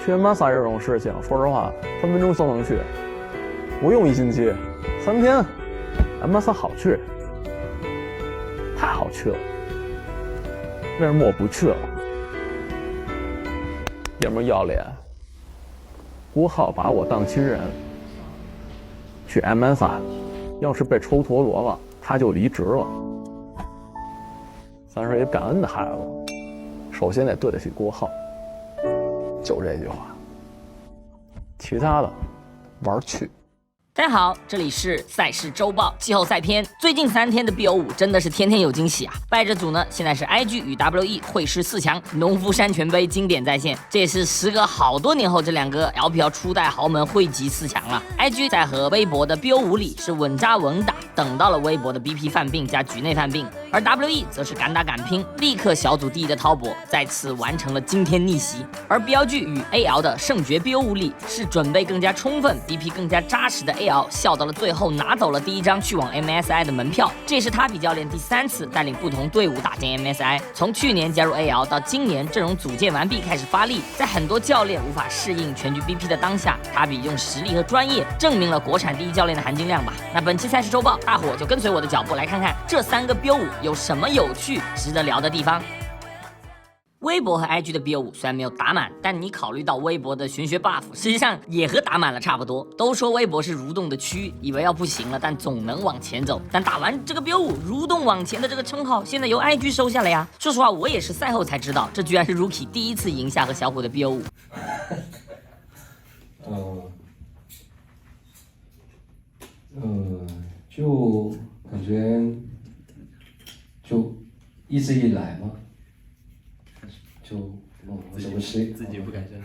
去 MSI 这种事情，说实话，分分钟都能去，不用1星期，3天 ，MSI 好去，太好去了。为什么我不去了？爷们要脸，郭浩把我当亲人，去 MSI， 要是被抽陀螺了，他就离职了。咱是一感恩的孩子，首先得对得起郭浩，就这句话。其他的玩去。大家好，这里是赛事周报季后赛篇。最近3天的 BO5 真的是天天有惊喜啊！败者组呢，现在是 IG 与 WE 会师4强，农夫山泉杯经典再现。这也是时隔好多年后，这2个 LPL 初代豪门汇集4强了。IG 在和微博的 BO5 里是稳扎稳打，等到了微博的 BP 犯病加局内犯病，而 WE 则是敢打敢拼，立刻小组第1的滔博再次完成了惊天逆袭。而 BLG 与 AL 的圣爵 BO5 里是准备更加充分 ，BP 更加扎实的 AL。笑到了最后，拿走了第1张去往 MSI 的门票。这也是他比教练第3次带领不同队伍打进 MSI。从去年加入 AL 到今年阵容组建完毕开始发力，在很多教练无法适应全局 BP 的当下，他比用实力和专业证明了国产第1教练的含金量吧。那本期赛事周报，大伙就跟随我的脚步来看看这3个 BO5 有什么有趣、值得聊的地方。微博和 IG 的 BO5 虽然没有打满，但你考虑到微博的玄学 buff， 实际上也和打满了差不多。都说微博是蠕动的蛆，以为要不行了，但总能往前走。但打完这个 BO5，蠕动往前的这个称号，现在由 IG 收下了呀。说实话，我也是赛后才知道，这居然是 Rookie 第1次赢下和小虎的 BO5。就感觉就一直以来嘛。就我什么事自己不敢相信。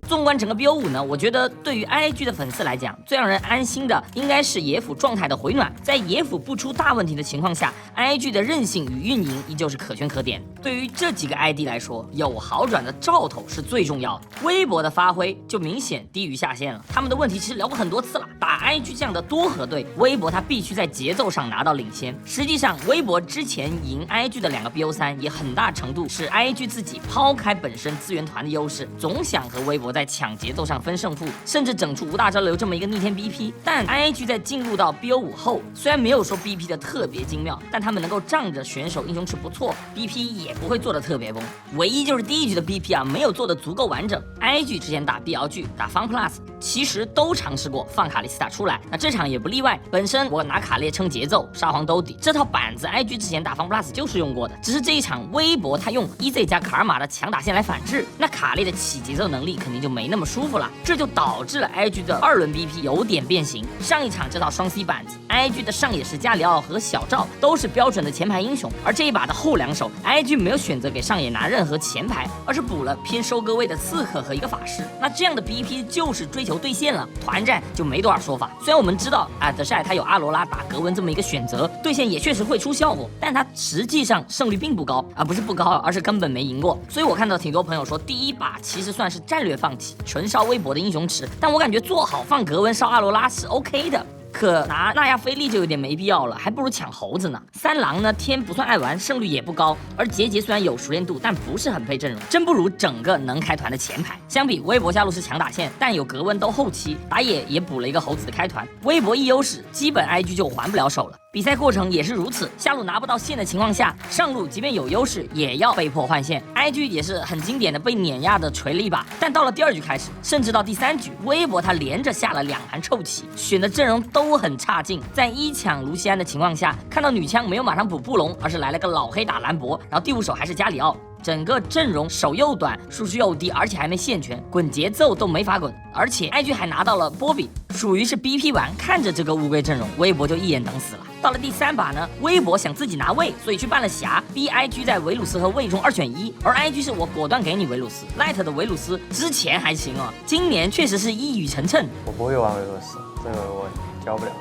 纵观整个 BO5 呢，我觉得对于 IG 的粉丝来讲，最让人安心的应该是野辅状态的回暖。在野辅不出大问题的情况下 ，IG 的韧性与运营依旧是可圈可点。对于这几个 ID 来说，有好转的兆头是最重要的。微博的发挥就明显低于下限了。他们的问题其实聊过很多次了。打 IG 这样的多核队，微博它必须在节奏上拿到领先。实际上，微博之前赢 IG 的2个 BO3，也很大程度是 IG 自己抛开本身资源团的优势，总想和微博在抢节奏上分胜负，甚至整出无大招流这么一个逆天 BP。但 IG 在进入到 BO5 后，虽然没有说 BP 的特别精妙，但他们能够仗着选手英雄池不错 ，BP 也不会做的特别崩。唯一就是第1局的 BP 啊，没有做的足够完整。IG 之前打 BLG 打 FunPlus 其实都尝试过放卡莉斯塔出来，那这场也不例外。本身我拿卡列撑节奏，沙皇兜底这套板子 ，IG 之前打 FunPlus 就是用过的，只是这一场微博他用 EZ 加卡尔玛的强打线来反制，那卡列的起节奏能力肯定就没那么舒服了，这就导致了 IG 的2轮 BP 有点变形。上一场这套双 C 板子 ，IG 的上野石加里奥和小赵都是标准的前排英雄，而这一把的后2手 ，IG 没有选择给上野拿任何前排，而是补了偏收割位的刺客和一个法师。那这样的 BP 就是追求兑现了，团战就没多少说法。虽然我们知道德帅他有阿罗拉打格温这么一个选择，兑现也确实会出效果，但他实际上胜率并不高，不是不高，而是根本没赢过。所以我看到挺多朋友说，第1把其实算是战略放弃，纯烧微博的英雄池，但我感觉做好放格温烧阿罗拉是 OK 的。可拿纳亚菲利就有点没必要了，还不如抢猴子呢。3郎呢，天不算爱玩，胜率也不高，而杰杰虽然有熟练度，但不是很配阵容，真不如整个能开团的前排。相比微博下路是强打线，但有格温都后期，打野也补了一个猴子的开团，微博一优势，基本 IG 就还不了手了。比赛过程也是如此，下路拿不到线的情况下，上路即便有优势，也要被迫换线。IG 也是很经典的被碾压的锤了一把，但到了第2局开始，甚至到第3局，微博他连着下了2盘臭棋，选的阵容都很差劲。在1抢卢锡安的情况下，看到女枪没有马上补布隆，而是来了个老黑打兰博，然后第5手还是加里奥。整个阵容手又短，数据又低，而且还没线权，滚节奏都没法滚。而且 IG 还拿到了波比，属于是 BP 完，看着这个乌龟阵容，微博就一眼等死了。到了第3把呢，微博想自己拿位，所以去办了霞，逼 IG 在维鲁斯和位中2选1，而 IG 是我果断给你维鲁斯 ，Light 的维鲁斯之前还行今年确实是一语成谶。我不会玩维罗斯，这个我教不了。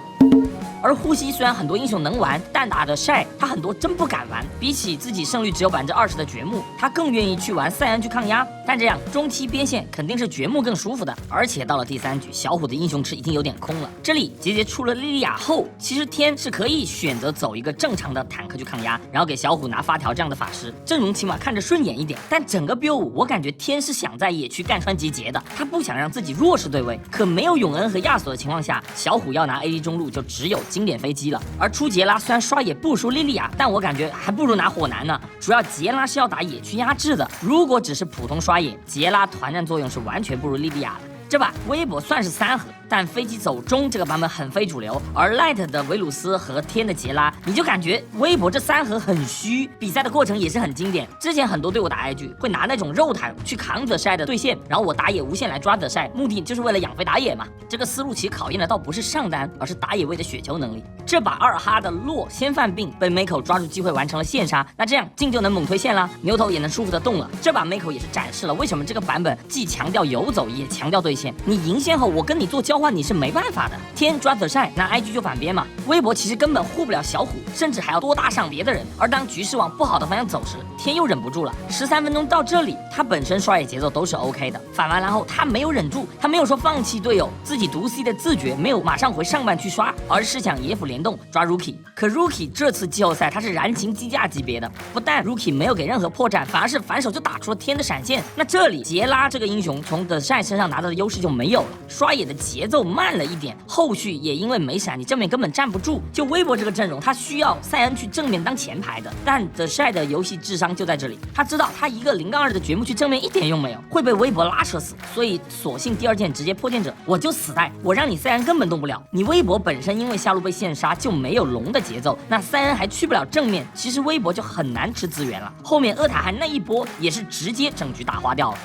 而呼吸虽然很多英雄能玩，但打的晒他很多真不敢玩。比起自己胜率只有20%的掘墓，他更愿意去玩赛恩去抗压。但这样中期边线肯定是掘墓更舒服的。而且到了第3局，小虎的英雄池已经有点空了。这里杰杰出了莉莉娅后，其实天是可以选择走一个正常的坦克去抗压，然后给小虎拿发条这样的法师，阵容起码看着顺眼一点。但整个 build 我感觉天是想在野区干穿杰杰的，他不想让自己弱势对位。可没有永恩和亚索的情况下，小虎要拿 AD 中路就只有经典飞机了。而出杰拉虽然刷野不输莉莉娅，但我感觉还不如拿火男呢。主要杰拉是要打野区压制的，如果只是普通刷野，杰拉团战作用是完全不如莉莉娅的。这把微博算是3盒，但飞机走中这个版本很非主流，而 Light 的维鲁斯和天的杰拉，你就感觉微博这3盒很虚。比赛的过程也是很经典，之前很多队伍打 IG 会拿那种肉坦去扛德晒的对线，然后我打野无限来抓德晒，目的就是为了养肥打野嘛。这个思路其实考验的倒不是上单，而是打野位的雪球能力。这把2哈的洛先犯病，被 Mako 抓住机会完成了线杀，那这样镜就能猛推线了，牛头也能舒服的动了。这把 Mako 也是展示了为什么这个版本既强调游走也强调对线。你赢线后，我跟你做交换，你是没办法的。天抓德晒，那 IG 就反边嘛。微博其实根本护不了小虎，甚至还要多搭上别的人。而当局势往不好的方向走时，天又忍不住了。13分钟到这里，他本身刷野节奏都是 OK 的，反完蓝后他没有忍住，他没有说放弃队友，自己独 C 的自觉没有马上回上半去刷，而是想野辅联动抓 Rookie。可 Rookie 这次季后赛他是燃情机架级别的，不但 Rookie 没有给任何破绽，反而是反手就打出了天的闪现。那这里杰拉这个英雄从德晒身上拿到的优势就没有了，刷野的节奏慢了一点，后续也因为没闪，你正面根本站不住。就微博这个阵容，他需要塞恩去正面当前排的，但德晒的游戏智商就在这里，他知道他一个0-2的掘墓去正面一点用没有，会被微博拉扯死，所以索性第2件直接破剑者，我就死带，我让你塞恩根本动不了。你微博本身因为下路被线杀就没有龙的节奏，那塞恩还去不了正面，其实微博就很难吃资源了。后面厄塔汗那一波也是直接整局打花掉了。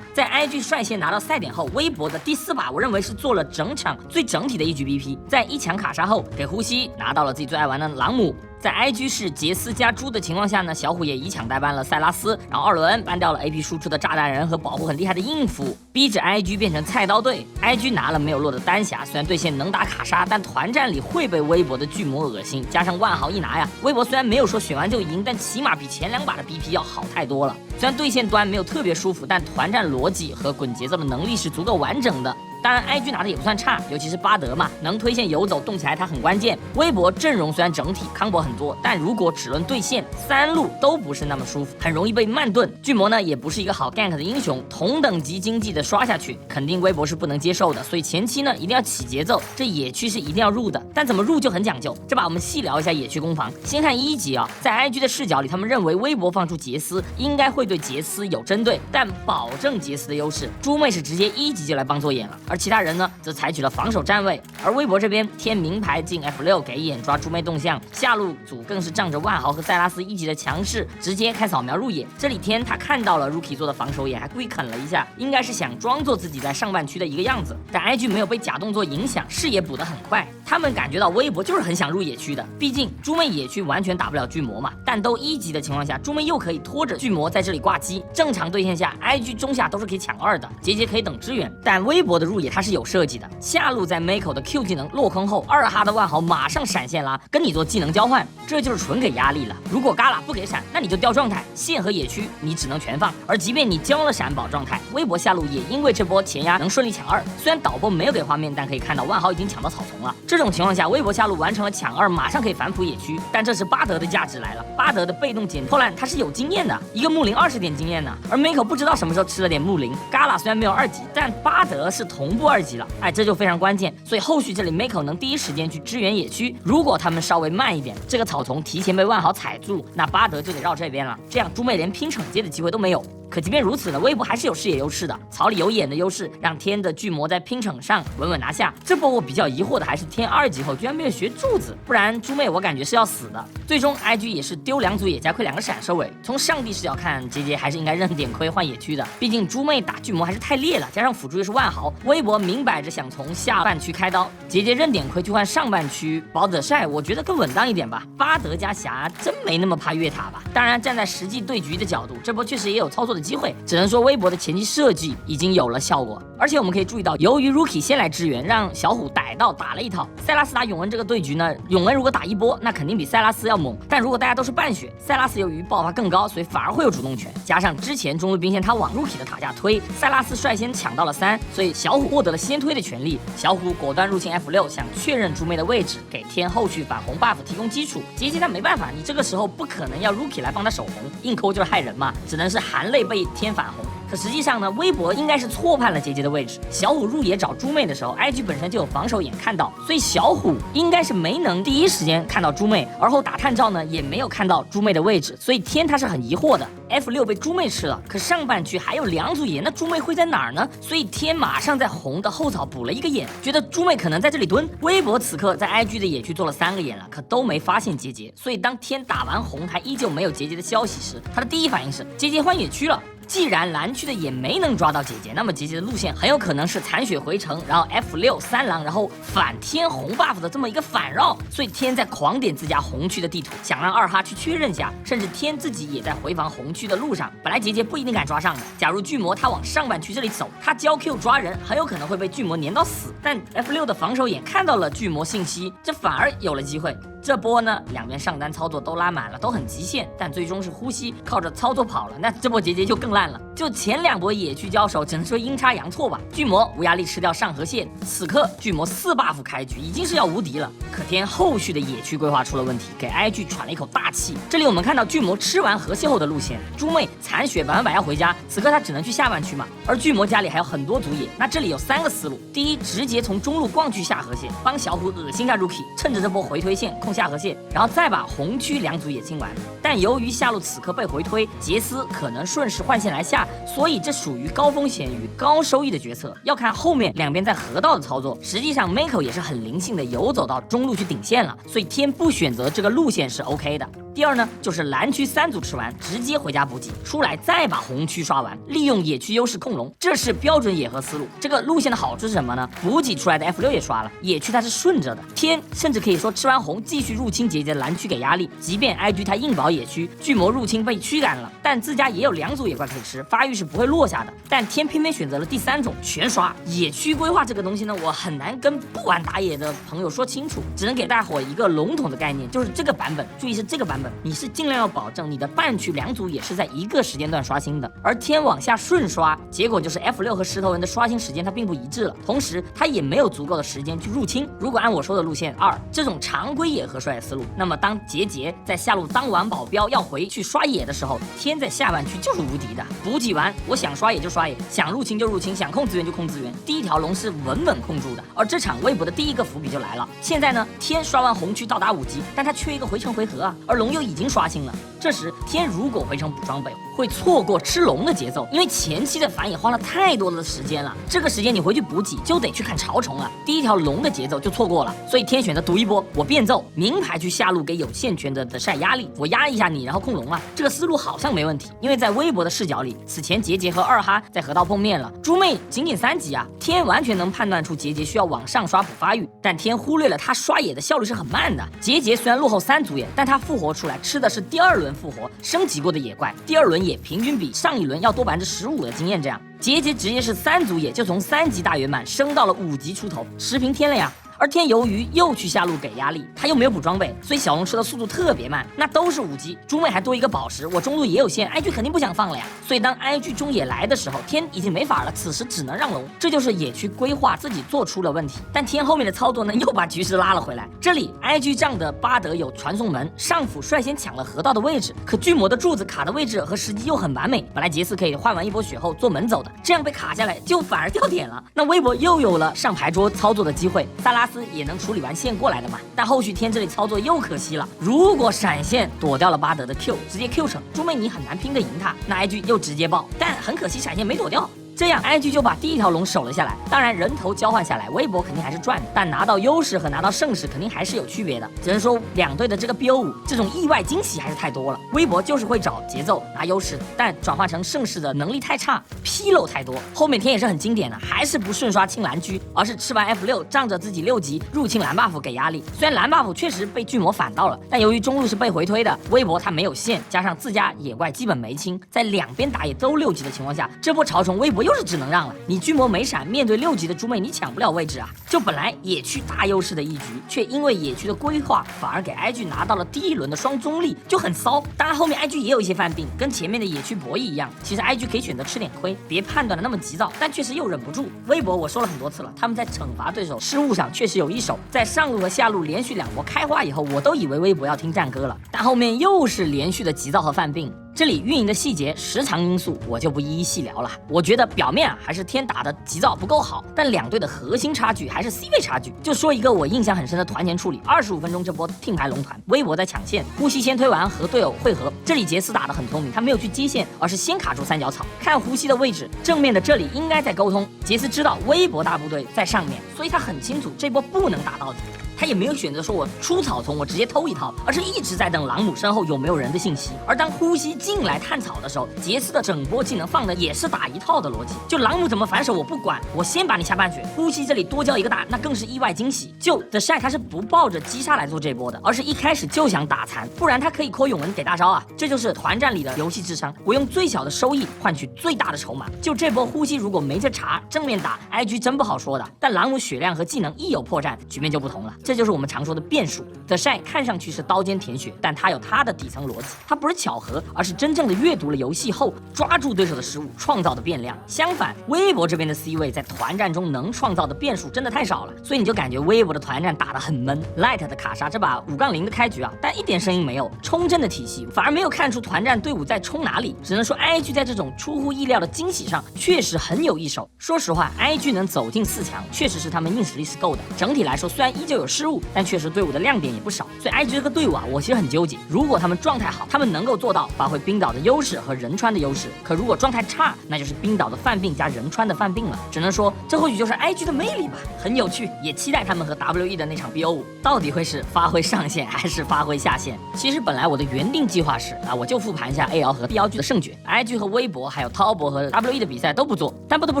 在 IG 率先拿到赛点后，微博的第4把我认为是做了整场最整体的一局 BP。在1强卡杀后，给呼吸拿到了自己最爱玩的朗姆。在 IG 是杰斯加猪的情况下呢，小虎也1抢代班了塞拉斯，然后2轮搬掉了 AP 输出的炸弹人和保护很厉害的硬辅，逼着 IG 变成菜刀队。IG 拿了没有落的丹霞，虽然对线能打卡杀，但团战里会被微博的巨魔恶心，加上万豪一拿呀，微博虽然没有说选完就赢，但起码比前2把的 BP 要好太多了。虽然对线端没有特别舒服，但团战逻辑和滚节奏的能力是足够完整的。当然 IG 拿的也不算差，尤其是巴德嘛，能推线游走动起来他很关键。微博阵容虽然整体康博很多，但如果只论对线，3路都不是那么舒服，很容易被慢盾。巨魔呢也不是一个好 gank 的英雄，同等级经济的刷下去，肯定微博是不能接受的。所以前期呢一定要起节奏，这野区是一定要入的，但怎么入就很讲究。这把我们细聊一下野区攻防。先看1级啊，在 IG 的视角里，他们认为微博放出杰斯应该会对杰斯有针对，但保证杰斯的优势。猪妹是直接1级就来帮做眼了。而其他人呢，则采取了防守站位。而微博这边天名牌进 F6给眼抓猪妹动向，下路组更是仗着万豪和塞拉斯1级的强势，直接开扫描入野。这里天他看到了 Rookie 做的防守野，还故意啃了一下，应该是想装作自己在上半区的一个样子。但 IG 没有被假动作影响，视野补得很快。他们感觉到微博就是很想入野区的，毕竟猪妹野区完全打不了巨魔嘛。但都1级的情况下，猪妹又可以拖着巨魔在这里挂机。正常对线下 ，IG 中下都是可以抢2的，杰杰可以等支援。但微博的入野它是有设计的，下路在 Mako 的 Q 技能落空后，2哈的万豪马上闪现拉，跟你做技能交换，这就是纯给压力了。如果 Gala 不给闪，那你就掉状态，线和野区你只能全放。而即便你交了闪保状态，微博下路也因为这波前压能顺利抢2。虽然导播没有给画面，但可以看到万豪已经抢到草丛了。这种情况下，微博下路完成了抢2，马上可以反哺野区。但这时巴德的价值来了，巴德的被动捡破烂他是有经验的，一个木林20点经验呢。而 Mako 不知道什么时候吃了点木林 ，Gala 虽然没有2级，但巴德是同步2级了，哎，这就非常关键。所以后续这里 Mako 能第一时间去支援野区，如果他们稍微慢一点，这个草丛提前被万豪踩住，那巴德就得绕这边了，这样猪妹连拼惩戒的机会都没有。可即便如此呢，微博还是有视野优势的，草里有眼的优势，让天的巨魔在拼场上稳稳拿下。这波我比较疑惑的还是天2级后居然没有学柱子，不然猪妹我感觉是要死的。最终 IG 也是丢2组野加亏2个闪收尾。从上帝视角看，杰杰还是应该认点亏换野区的，毕竟猪妹打巨魔还是太烈了，加上辅助又是万豪，微博明摆着想从下半区开刀，杰杰认点亏去换上半区保德晒，我觉得更稳当一点吧。巴德加霞真没那么怕越塔吧？当然站在实际对局的角度，这波确实也有操作的机会，只能说微博的前期设计已经有了效果。而且我们可以注意到，由于 Rookie 先来支援，让小虎逮到打了一套。塞拉斯打永恩这个对局呢，永恩如果打一波，那肯定比塞拉斯要猛。但如果大家都是半血，塞拉斯由于爆发更高，所以反而会有主动权。加上之前中路兵线他往 Rookie 的塔下推，塞拉斯率先抢到了3，所以小虎获得了先推的权利。小虎果断入侵 F6，想确认猪妹的位置，给天后续反红 buff 提供基础。杰杰他没办法，你这个时候不可能要 Rookie 来帮他守红，硬抠就是害人嘛，只能是含泪被天反红。可实际上呢，微博应该是错判了杰杰的位置。小虎入野找猪妹的时候 ，IG 本身就有防守眼看到，所以小虎应该是没能第一时间看到猪妹，而后打探照呢也没有看到猪妹的位置，所以天他是很疑惑的。F6 被猪妹吃了，可上半区还有2组野，那猪妹会在哪儿呢？所以天马上在红的后草补了一个眼，觉得猪妹可能在这里蹲。微博此刻在 IG 的野区做了3个眼了，可都没发现杰杰，所以当天打完红还依旧没有杰杰的消息时，他的第一反应是杰杰换野区了。既然蓝区的也没能抓到杰杰，那么杰杰的路线很有可能是残血回城，然后 F6 3狼，然后反天红 buff 的这么一个反绕。所以天在狂点自家红区的地图，想让2哈去确认下，甚至天自己也在回防红区的路上。本来杰杰不一定敢抓上的，假如巨魔他往上半区这里走，他交 Q 抓人，很有可能会被巨魔粘到死。但 F6 的防守眼看到了巨魔信息，这反而有了机会。这波呢，两边上单操作都拉满了，都很极限，但最终是呼吸靠着操作跑了。那这波杰杰就更烂了，就前2波野区交手，只能说阴差阳错吧。巨魔无压力吃掉上河蟹，此刻巨魔4 buff 开局已经是要无敌了。可天后续的野区规划出了问题，给 IG 喘了一口大气。这里我们看到巨魔吃完河蟹后的路线，猪妹残血100%要回家，此刻他只能去下半区嘛。而巨魔家里还有很多组野，那这里有3个思路：第一，直接从中路逛去下河蟹，帮小虎恶心下 Rookie， 趁着这波回推线控下河蟹，然后再把红区2组野清完。但由于下路此刻被回推，杰斯可能顺势换线来下，所以这属于高风险与高收益的决策，要看后面两边在河道的操作。实际上 Mako 也是很灵性的游走到中路去顶线了，所以天不选择这个路线是 OK 的。第二呢，就是蓝区3组吃完，直接回家补给，出来再把红区刷完，利用野区优势控龙，这是标准野河思路。这个路线的好处是什么呢？补给出来的 F6 也刷了，野区它是顺着的，天甚至可以说吃完红继续入侵杰杰的蓝区给压力，即便 IG 他硬保野区，巨魔入侵被驱赶了，但自家也有2组野怪可以吃，发育是不会落下的。但天偏偏选择了第3种全刷。野区规划这个东西呢，我很难跟不玩打野的朋友说清楚，只能给大伙一个笼统的概念，就是这个版本，注意是这个版本，你是尽量要保证你的半区2组也是在一个时间段刷新的，而天往下顺刷，结果就是 F6 和石头人的刷新时间它并不一致了，同时它也没有足够的时间去入侵。如果按我说的路线2这种常规野河刷野思路，那么当杰杰在下路当完保镖要回去刷野的时候，天在下半区就是无敌的，补给完我想刷野就刷野，想入侵就入侵，想控资源就控资源，第一条龙是稳稳控住的。而这场微博的第一个伏笔就来了，现在呢天刷完红区到达5级，但他缺一个回城回合啊，而龙又已经刷新了，这时天如果回城补装备会错过吃龙的节奏，因为前期的反野花了太多的时间了，这个时间你回去补给就得去看潮虫了，第一条龙的节奏就错过了，所以天选择赌一波，我变奏明牌去下路给有限权的晒压力，我压一下你然后控龙啊，这个思路好像没问题。因为在微博的视角里，此前杰杰和2哈在河道碰面了，猪妹仅3级啊，天完全能判断出杰杰需要往上刷补发育，但天忽略了他刷野的效率是很慢的。杰杰虽然落后3组野，但他复活出来吃的是第2轮复活升级过的野怪，第2轮野平均比上一轮要多15%的经验，这样杰杰直接是3组野就从3级大圆满升到了5级出头，持平天了呀。而天由于又去下路给压力，他又没有补装备，所以小龙吃的速度特别慢，那都是5级，猪妹还多一个宝石，我中路也有限 ，IG 肯定不想放了呀。所以当 IG 中野来的时候，天已经没法了，此时只能让龙，这就是野区规划自己做出了问题。但天后面的操作呢，又把局势拉了回来。这里 IG 仗的巴德有传送门，上辅率先抢了河道的位置，可巨魔的柱子卡的位置和时机又很完美，本来杰斯可以换完一波血后做门走的，这样被卡下来就反而掉点了。那微博又有了上牌桌操作的机会，萨拉斯也能处理完线过来的嘛。但后续天这里操作又可惜了，如果闪现躲掉了巴德的 Q， 直接 Q 成猪妹你很难拼得赢他，那 IG 又直接爆，但很可惜闪现没躲掉。这样 IG 就把第一条龙守了下来。当然人头交换下来，微博肯定还是赚的，但拿到优势和拿到胜势肯定还是有区别的。只能说两队的这个BO5这种意外惊喜还是太多了。微博就是会找节奏拿优势，但转化成胜势的能力太差，纰漏太多。后面天也是很经典的，还是不顺刷清蓝狙，而是吃完 F6，仗着自己6级入侵蓝 buff 给压力。虽然蓝 buff确实被巨魔反到了，但由于中路是被回推的，微博他没有线，加上自家野怪基本没清，在两边打野都6级的情况下，这波潮虫微博又是只能让了。你巨魔没闪，面对6级的猪妹你抢不了位置啊！就本来野区大优势的一局，却因为野区的规划反而给 IG 拿到了第一轮的双中立，就很骚。当然后面 IG 也有一些犯病，跟前面的野区博弈一样，其实 IG 可以选择吃点亏，别判断的那么急躁，但确实又忍不住。微博我说了很多次了，他们在惩罚对手失误上确实有一手，在上路和下路连续2波开花以后，我都以为微博要听战歌了，但后面又是连续的急躁和犯病。这里运营的细节、时长因素我就不一一细聊了。我觉得表面还是天打的急躁不够好，但两队的核心差距还是 C 位差距。就说一个我印象很深的团前处理，25分钟这波听牌龙团，微博在抢线，呼吸先推完和队友汇合。这里杰斯打得很聪明，他没有去接线，而是先卡住三角草，看呼吸的位置，正面的这里应该在沟通。杰斯知道微博大部队在上面，所以他很清楚这波不能打到底。他也没有选择说我出草丛我直接偷一套，而是一直在等朗姆身后有没有人的信息。而当呼吸进来探草的时候，杰斯的整波技能放的也是打一套的逻辑，就朗姆怎么反手我不管，我先把你下半血，呼吸这里多交一个大，那更是意外惊喜。就 The Shy 他是不抱着击杀来做这波的，而是一开始就想打残，不然他可以 call 永文给大招啊。这就是团战里的游戏智商，我用最小的收益换取最大的筹码。就这波呼吸如果没这茬，正面打 IG 真不好说的，但朗姆血量和技能一有破绽，局面就不同了。这就是我们常说的变数。The Shy 看上去是刀尖舔血，但他有他的底层逻辑，他不是巧合，而是真正的阅读了游戏后抓住对手的失误创造的变量。相反，微博这边的 C 位在团战中能创造的变数真的太少了，所以你就感觉微博的团战打得很闷。Light 的卡莎这把5-0的开局啊，但一点声音没有，冲阵的体系反而没有看出团战队伍在冲哪里，只能说 IG 在这种出乎意料的惊喜上确实很有一手。说实话 IG 能走进4强确实是他们硬实力是够的，整体来说虽然依旧有失误，但确实队伍的亮点也不少。所以 IG 这个队伍啊，我其实很纠结，如果他们状态好，他们能够做到发挥冰岛的优势和仁川的优势，可如果状态差，那就是冰岛的犯病加仁川的犯病了。只能说这或许就是 IG 的魅力吧，很有趣，也期待他们和 WE 的那场 BO5到底会是发挥上限还是发挥下限。其实本来我的原定计划是我就复盘一下 AL 和 BLG 的胜决， IG 和微博还有滔博和 WE 的比赛都不做，但不得不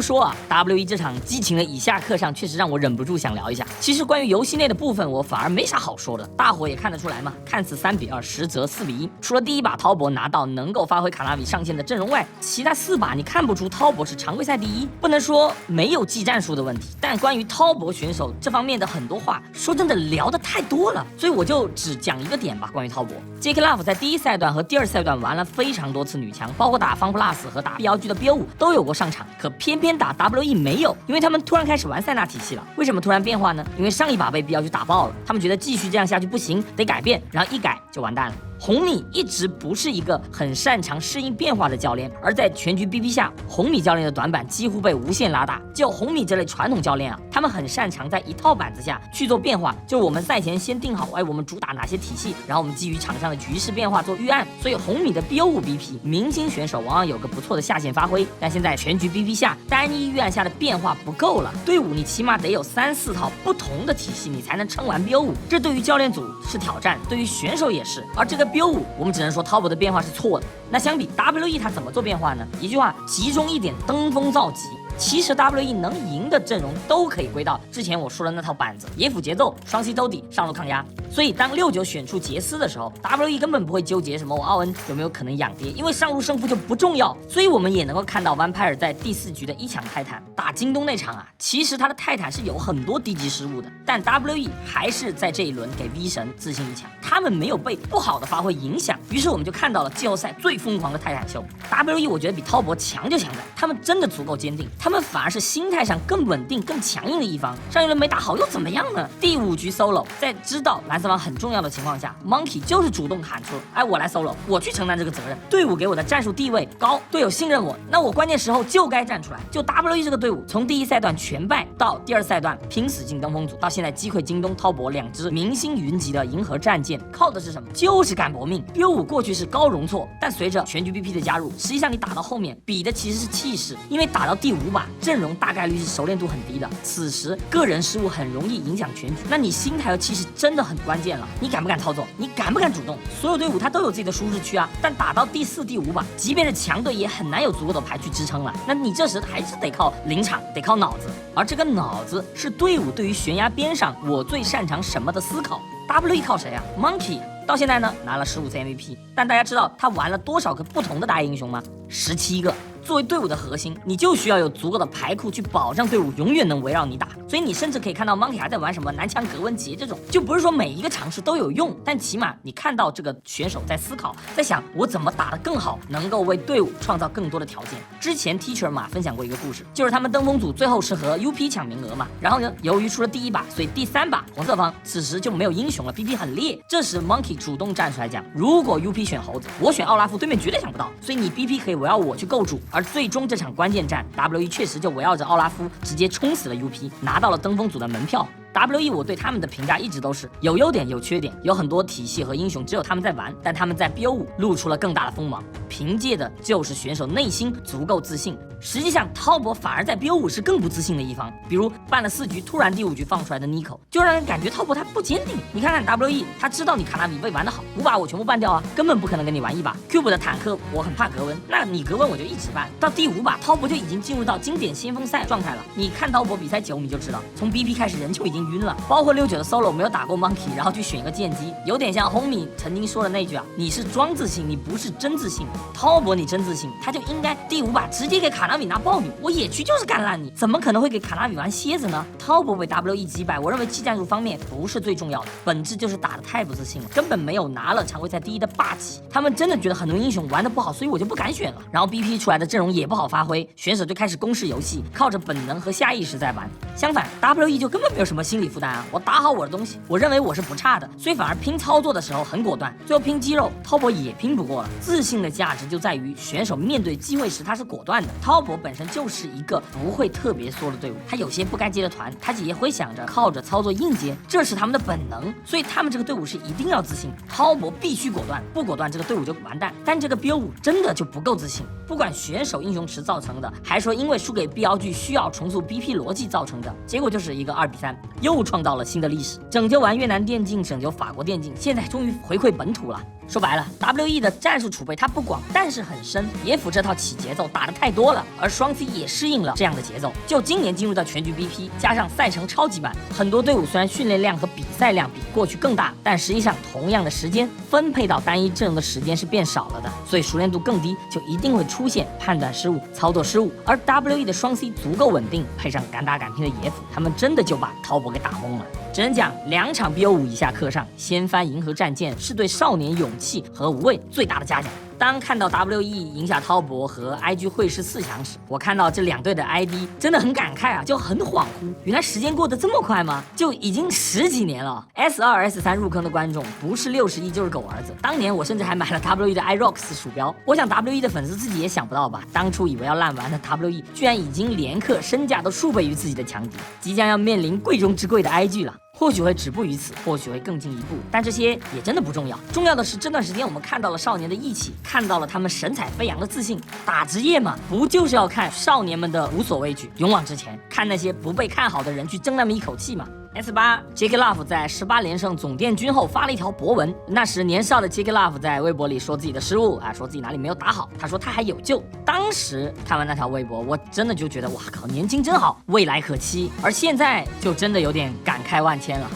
说啊， WE 这场激情的以下课上确实让我忍不住想聊一下。其实关于游戏内的部分我反而没啥好说的，大伙也看得出来嘛，看似3-2，实则4-1。除了第一把滔博拿到能够发挥卡纳比上限的阵容外，其他4把你看不出滔博是常规赛第一。不能说没有技战术的问题，但关于滔博选手这方面的很多话，说真的聊得太多了，所以我就只讲一个点吧。关于滔博 ，JK Love 在第1赛段和第2赛段玩了非常多次女强，包括打方 plus 和打 BLG 的 BO5都有过上场，可偏偏打 WE 没有，因为他们突然开始玩塞纳体系了。为什么突然变化呢？因为上一把被 BLG 打爆了，他们觉得继续这样下去不行，得改变，然后一改就完蛋了。红米一直不是一个很擅长适应变化的教练，而在全局 BP 下，红米教练的短板几乎被无限拉大。就红米这类传统教练啊，他们很擅长在一套板子下去做变化，就我们赛前先定好，我们主打哪些体系，然后我们基于场上的局势变化做预案。所以红米的 BO5 BP 明星选手往往有个不错的下限发挥，但现在全局 BP 下，单一预案下的变化不够了，队伍你起码得有3-4套不同的体系，你才能撑完 BO5。这对于教练组是挑战，对于选手也是。而这个BO5我们只能说滔博的变化是错的。那相比 WE 他怎么做变化呢？一句话，集中一点登峰造极。其实 WE 能赢的阵容都可以归到之前我说的那套板子，野辅节奏，双 C 兜底，上路抗压。所以当69选出杰斯的时候， WE 根本不会纠结什么我奥恩有没有可能养爹，因为上路胜负就不重要。所以我们也能够看到 Vampire 在第4局的1抢泰坦打京东那场啊，其实他的泰坦是有很多低级失误的，但 WE 还是在这一轮给 V 神自信1抢，他们没有被不好的发挥影响，于是我们就看到了季后赛最疯狂的泰坦秀。WE 我觉得比滔博强就强在他们真的足够坚定，他们反而是心态上更稳定、更强硬的一方。上一轮没打好又怎么样呢？第5局 solo， 在知道蓝色方很重要的情况下 ，Monkey 就是主动喊出，哎，我来 solo， 我去承担这个责任。队伍给我的战术地位高，队友信任我，那我关键时候就该站出来。就 WE 这个队伍，从第1赛段全败到第2赛段拼死进登峰组，到现在击溃京东、滔博2支明星云集的银河战舰，靠的是什么？就是敢搏命。BO5过去是高容错，但随着全局 BP 的加入，实际上你打到后面比的其实是气势，因为打到第5把，阵容大概率是熟练度很低的，此时个人失误很容易影响全局。那你心态和气势真的很关键了，你敢不敢操作？你敢不敢主动？所有队伍他都有自己的舒适区啊，但打到第4、第5把，即便是强队也很难有足够的牌去支撑了。那你这时还是得靠临场，得靠脑子，而这个脑子是队伍对于悬崖边上我最擅长什么的思考。WE 靠谁啊 ？Monkey 到现在呢拿了15次 MVP， 但大家知道他玩了多少个不同的大英雄吗？17个。作为队伍的核心，你就需要有足够的牌库去保障队伍永远能围绕你打。所以你甚至可以看到 Monkey 还在玩什么南墙格温杰这种，就不是说每一个尝试都有用，但起码你看到这个选手在思考，在想我怎么打得更好，能够为队伍创造更多的条件。之前 Teacher 马分享过一个故事，就是他们登峰组最后是和 UP 抢名额嘛，然后呢，由于出了第1把，所以第3把红色方此时就没有英雄了 ，BP 很烈。这时 Monkey 主动站出来讲，如果 UP 选猴子，我选奥拉夫，对面绝对想不到，所以你 BP 可以围绕我去构筑。而最终这场关键战 ，WE 确实就围绕着奥拉夫直接冲死了 UP， 拿到了登峰组的门票。WE 我对他们的评价一直都是有优点有缺点，有很多体系和英雄只有他们在玩，但他们在 BO5 露出了更大的锋芒，凭借的就是选手内心足够自信。实际上滔博反而在 BO5 是更不自信的一方，比如办了4局，突然第5局放出来的 Nico， 就让人感觉滔博他不坚定。你看看 WE， 他知道你卡纳比未玩得好，5把我全部办掉啊，根本不可能跟你玩1把。Cube 的坦克我很怕格温，那你格温我就一直办，到第5把滔博就已经进入到经典先锋赛状态了。你看滔博比赛9你就知道，从 BP 开始人就已经晕了，包括69的 solo 没有打过 Monkey， 然后去选一个剑姬，有点像 Homie 曾经说的那句啊，你是装自信，你不是真自信。滔博你真自信，他就应该第5把直接给卡纳比拿爆米，我野区就是干烂你，怎么可能会给卡纳比玩蝎子呢？滔博被 WE 击败，我认为技战术方面不是最重要的，本质就是打得太不自信了，根本没有拿了常规赛第1的霸气。他们真的觉得很多英雄玩得不好，所以我就不敢选了。然后 BP 出来的阵容也不好发挥，选手就开始公式游戏，靠着本能和下意识在玩。相反 WE 就根本没有什么心理负担啊，我打好我的东西，我认为我是不差的，所以反而拼操作的时候很果断，最后拼肌肉滔博也拼不过了。自信的价值就在于选手面对机会时他是果断的，滔博本身就是一个不会特别缩的队伍，他有些不该接的团他也会想着靠着操作硬接，这是他们的本能，所以他们这个队伍是一定要自信，滔博必须果断，不果断这个队伍就完蛋。但这个 BO5 真的就不够自信，不管选手英雄池造成的，还说因为输给 BLG 需要重塑 BP 逻辑造成的，结果就是一个2比3，又创造了新的历史，拯救完越南电竞，拯救法国电竞，现在终于回馈本土了。说白了 WE 的战术储备它不广，但是很深，野辅这套起节奏打得太多了，而双 C 也适应了这样的节奏。就今年进入到全局 BP， 加上赛程超级版，很多队伍虽然训练量和比赛量比过去更大，但实际上同样的时间分配到单一阵容的时间是变少了的，所以熟练度更低，就一定会出现判断失误、操作失误。而 WE 的双 C 足够稳定，配上敢打敢拼的野辅，他们真的就把滔博给打懵了。只能讲2场 BO5 以下课上，掀翻银河战舰是对少年勇气和无畏最大的嘉奖。当看到 WE 赢下滔博和 IG 会师4强时，我看到这2队的 ID 真的很感慨啊，就很恍惚，原来时间过得这么快吗？就已经10几年了。S2、S3 入坑的观众不是61就是狗儿子。当年我甚至还买了 WE 的 iROX 鼠标，我想 WE 的粉丝自己也想不到吧，当初以为要烂完的 WE 居然已经连克身价都数倍于自己的强敌，即将要面临贵中之贵的 IG 了。或许会止步于此，或许会更进一步，但这些也真的不重要。重要的是这段时间我们看到了少年的义气，看到了他们神采飞扬的自信。打职业嘛，不就是要看少年们的无所畏惧、勇往直前，看那些不被看好的人去争那么一口气嘛。S8 J.K. Love 在18连胜总殿军后发了一条博文，那时年少的 J.K. Love 在微博里说自己的失误啊，说自己哪里没有打好，他说他还有救。当时看完那条微博，我真的就觉得哇靠，年轻真好，未来可期。而现在就真的有点感慨万千了。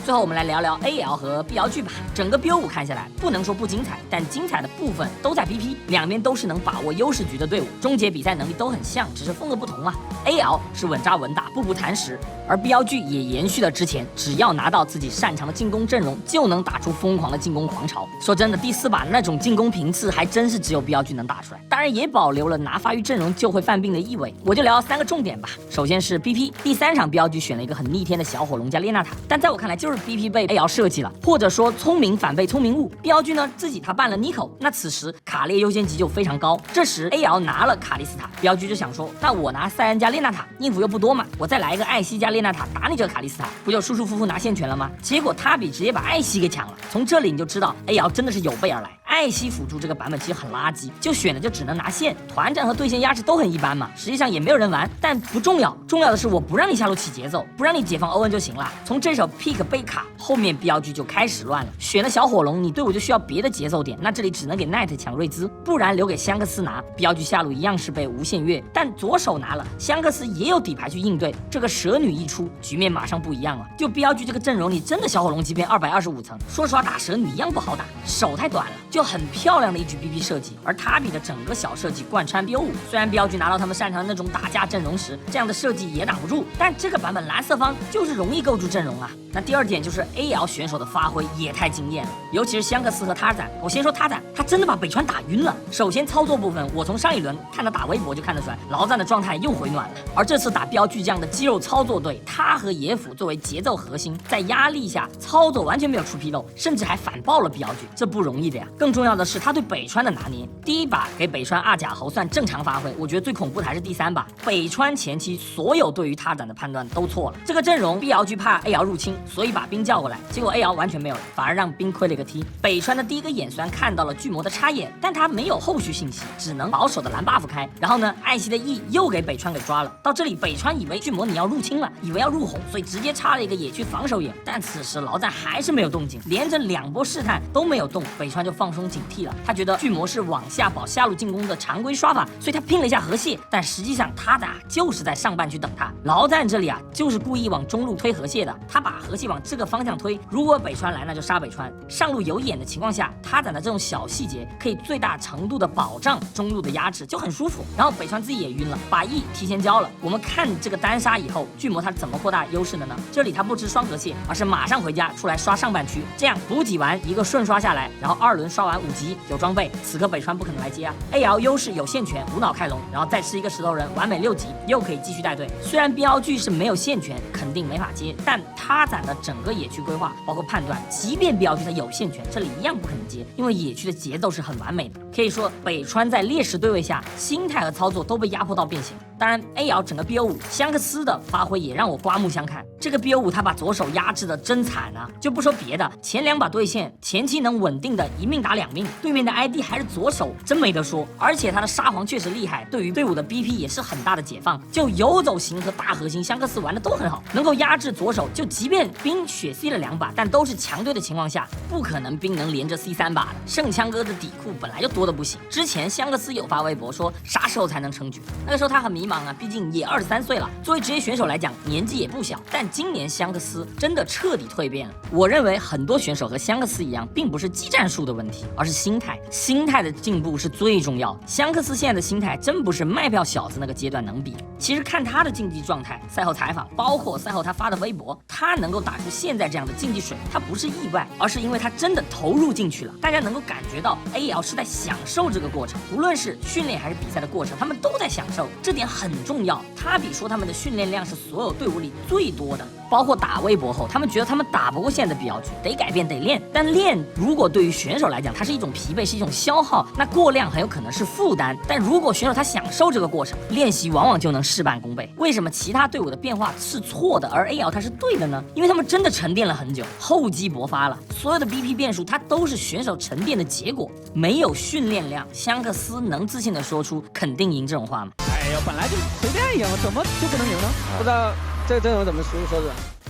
最后我们来聊聊 AL 和 BL 剧吧。整个 BO5看下来，不能说不精彩，但精彩的部分都在 BP， 两边都是能把握优势局的队伍，终结比赛能力都很像，只是风格不同啊。AL 是稳扎稳打，步步踏实，而 BL 剧也延续了之前，只要拿到自己擅长的进攻阵容，就能打出疯狂的进攻狂潮。说真的，第4把那种进攻频次还真是只有 BL 剧能打出来，当然也保留了拿发育阵容就会犯病的意味。我就聊3个重点吧。首先是 BP， 第3场 BL 剧选了一个很逆天的小火龙加列娜塔，但在我看来就是 BP 被 AL 设计了，或者说聪明反被聪明误。BL 剧呢自己他办了 Nico， 那此时卡列优先级就非常高，这时 AL 拿了卡莉斯塔，BL 剧就想说，那我拿塞恩加列娜塔，应付又不多嘛，我再来一个艾希加列娜塔打你这个卡莉斯塔，不就舒舒服服拿线权了吗？结果他比直接把艾希给抢了。从这里你就知道 AL 真的是有备而来。艾希辅助这个版本其实很垃圾，就选的就只能拿线，团战和对线压制都很一般嘛，实际上也没有人玩，但不重要，重要的是我不让你下路起节奏，不让你解放欧文就行了。从这手 pick 被卡，后面 BL 剧就开始乱了，选了小火龙，你队伍就需要别的节奏点，那这里只能给 Knight 抢瑞兹，不然留给香克斯拿。BL 剧下路一样是被无限越，但左手拿了，香克斯也有底牌去应对，这个蛇女一出，局面马上不一样了。就 BL 剧这个阵容，你真的小火龙级别225层，说实话打蛇女一样不好打，手太短了，就很漂亮的一局 BP 设计。而塔比的整个小设计贯穿 BO5，虽然 BL 剧拿到他们擅长的那种打架阵容时，这样的设计也挡不住，但这个版本蓝色方就是容易构筑阵容啊。那第2点就是 AL 选手的发挥也太惊艳了，尤其是香克斯和塔赞。我先说塔赞，他真的把北川打晕了。首先操作部分，我从上一轮看他打微博就看得出来，劳赞的状态又回暖了。而这次打BL剧这样的肌肉操作队，他和野辅作为节奏核心，在压力下操作完全没有出纰漏，甚至还反爆了BL剧，这不容易的呀。更重要的是他对北川的拿捏，第1把给北川二甲猴算正常发挥，我觉得最恐怖的还是第3把，北川前期所有对于塔赞的判断都错了。这个阵容 BL 剧怕 AL 入侵，所以把兵叫过来，结果 AL 完全没有，反而让兵亏了一个 T。北川的第1个眼虽然看到了巨魔的插眼，但他没有后续信息，只能保守的蓝 buff 开。然后呢，艾希的 E 又给北川给抓了。到这里，北川以为巨魔你要入侵了，以为要入红，所以直接插了一个野区防守眼。但此时劳赞还是没有动静，连着2波试探都没有动，北川就放松警惕了。他觉得巨魔是往下保下路进攻的常规刷法，所以他拼了一下河蟹，但实际上他打就是在上半区等他。劳赞这里啊，就是故意往中路推河蟹的，他把河蟹往这个方向推，如果北川来，那就杀北川。上路有眼的情况下，他攒的这种小细节可以最大程度的保障中路的压制，就很舒服。然后北川自己也晕了，把 E 提前交了。我们看这个单杀以后，巨魔他怎么扩大优势的呢？这里他不吃双河蟹，而是马上回家出来刷上半区，这样补给完一个顺刷下来，然后2轮刷完5级有装备，此刻北川不可能来接啊。AL 优势有线权，无脑开龙，然后再吃一个石头人，完美6级，又可以继续带队。虽然 BL 剧是没有线权，肯定没法接，但他攒的整个野区规划包括判断，即便 BL 剧它有线权，这里一样不可能接，因为野区的节奏是很完美的。可以说北川在劣势对位下，心态和操作都被压迫到变形。当然 AL 整个 BO5 香克斯的发挥也让我刮目相看，这个 BO5 他把左手压制的真惨啊！就不说别的，前2把对线前期能稳定的1命打2命，对面的 ID 还是左手，真没得说。而且他的沙皇确实厉害，对于队伍的 BP 也是很大的解放。就游走型和大核心香克斯玩的都很好，能够压制左手，就即便兵血 C 了2把，但都是强队的情况下，不可能兵能连着 C 3把的。圣枪哥的底库本来就多的不行，之前香克斯有发微博说啥时候才能成局，那个时候他很迷茫啊，毕竟也23岁了，作为职业选手来讲年纪也不小。但今年香克斯真的彻底蜕变了，我认为很多选手和香克斯一样，并不是技战术的问题，而是心态，心态的进步是最重要的。香克斯现在的心态真不是卖票小子那个阶段能比。其实看他的竞技状态，赛后采访，包括赛后他发的微博，他能够打出现在这样的竞技水，他不是意外，而是因为他真的投入进去了。大家能够感觉到 AL 是在享受这个过程，无论是训练还是比赛的过程，他们都在享受，这点很重要。他比说他们的训练量是所有队伍里最多的，包括打微博后，他们觉得他们打不过现在的BL剧，得改变得练。但练如果对于选手来讲，它是一种疲惫，是一种消耗，那过量很有可能是负担。但如果选手他享受这个过程，练习往往就能事半功倍。为什么其他队伍的变化是错的，而 AL 它是对的呢？因为他们真的沉淀了很久，厚积薄发了。所有的 BP 变数，它都是选手沉淀的结果。没有训练量，香克斯能自信的说出肯定赢这种话吗？哎呀，本来就随便赢，怎么就不能赢呢？不知道这个阵容怎么输，说是。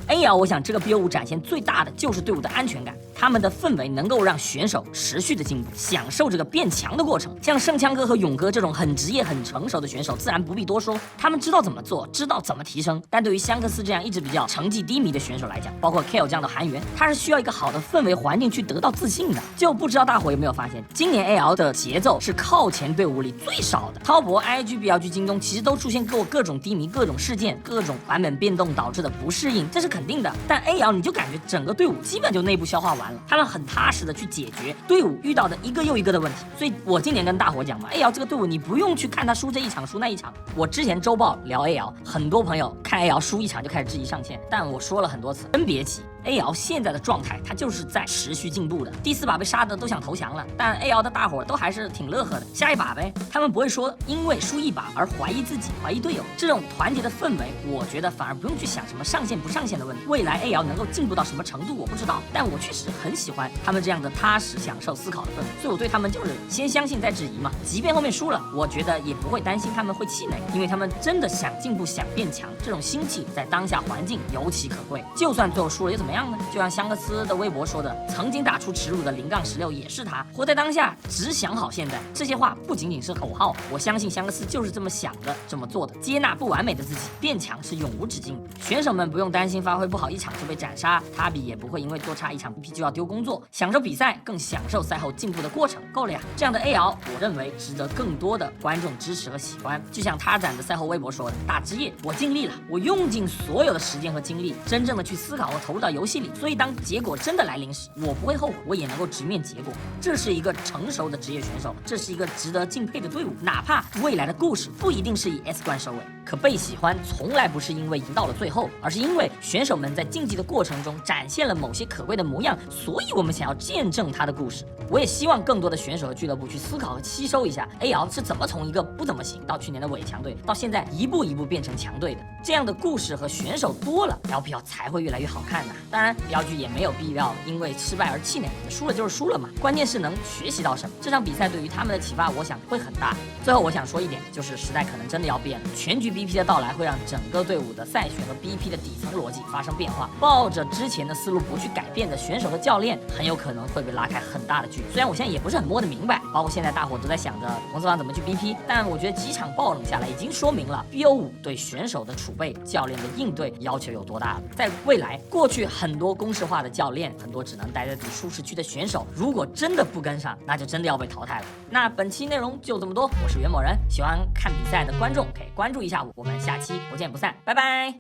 AL 我想这个 BO5展现最大的就是队伍的安全感，他们的氛围能够让选手持续的进步，享受这个变强的过程。像圣枪哥和勇哥这种很职业很成熟的选手自然不必多说，他们知道怎么做，知道怎么提升。但对于香克斯这样一直比较成绩低迷的选手来讲，包括 Kale 这样的韩援，他是需要一个好的氛围环境去得到自信的。就不知道大伙有没有发现，今年 AL 的节奏是靠前队伍里最少的。滔博、IG、BLG、京东其实都出现过各种低迷、各种事件、各种版本变动导致的不适应，这是肯定的。但 AL 你就感觉整个队伍基本就内部消化完了，他们很踏实的去解决队伍遇到的一个又一个的问题。所以我今年跟大伙讲嘛，AL 这个队伍你不用去看他输这一场输那一场。我之前周报聊 AL， 很多朋友看 AL 输一场就开始质疑上线，但我说了很多次，真别急。AL 现在的状态，他就是在持续进步的。第4把被杀的都想投降了，但 AL 的大伙都还是挺乐呵的。下一把呗，他们不会说因为输一把而怀疑自己、怀疑队友。这种团结的氛围，我觉得反而不用去想什么上线不上线的问题。未来 AL 能够进步到什么程度，我不知道，但我确实很喜欢他们这样的踏实、享受思考的氛围。所以我对他们就是先相信再质疑嘛。即便后面输了，我觉得也不会担心他们会气馁，因为他们真的想进步、想变强，这种心气在当下环境尤其可贵。就算最后输了又怎么样呢？就像香克斯的微博说的，曾经打出耻辱的0-16也是他，活在当下，只想好现在。这些话不仅仅是口号，我相信香克斯就是这么想的，这么做的。接纳不完美的自己，变强是永无止境。选手们不用担心发挥不好一场就被斩杀，他比也不会因为多差一场 BP 就要丢工作，享受比赛，更享受赛后进步的过程，够了呀。这样的 AL， 我认为值得更多的观众支持和喜欢。就像他展的赛后微博说的，打职业我尽力了，我用尽所有的时间和精力，真正的去思考和投入到游戏里，所以当结果真的来临时，我不会后悔，我也能够直面结果。这是一个成熟的职业选手，这是一个值得敬佩的队伍。哪怕未来的故事不一定是以 S 冠收尾，可被喜欢从来不是因为赢到了最后，而是因为选手们在竞技的过程中展现了某些可贵的模样，所以我们想要见证他的故事。我也希望更多的选手和俱乐部去思考和吸收一下 AL 是怎么从一个不怎么行到去年的伪强队，到现在一步一步变成强队的。这样的故事和选手多了， LPL 才会越来越好看呐。当然BLG也没有必要因为失败而气馁，输了就是输了嘛，关键是能学习到什么。这场比赛对于他们的启发，我想会很大。最后我想说一点，就是时代可能真的要变了，全局 BP 的到来会让整个队伍的赛选和 BP 的底层逻辑发生变化。抱着之前的思路不去改变的选手和教练，很有可能会被拉开很大的距离。虽然我现在也不是很摸得明白，包括现在大伙都在想着洪思方怎么去 BP， 但我觉得几场爆冷下来，已经说明了 BO5 对选手的储备、教练的应对要求有多大了。在未来，过去很多公式化的教练，很多只能待在自己舒适区的选手，如果真的不跟上，那就真的要被淘汰了。那本期内容就这么多，我是袁某人，喜欢看比赛的观众可以关注一下我，我们下期不见不散，拜拜。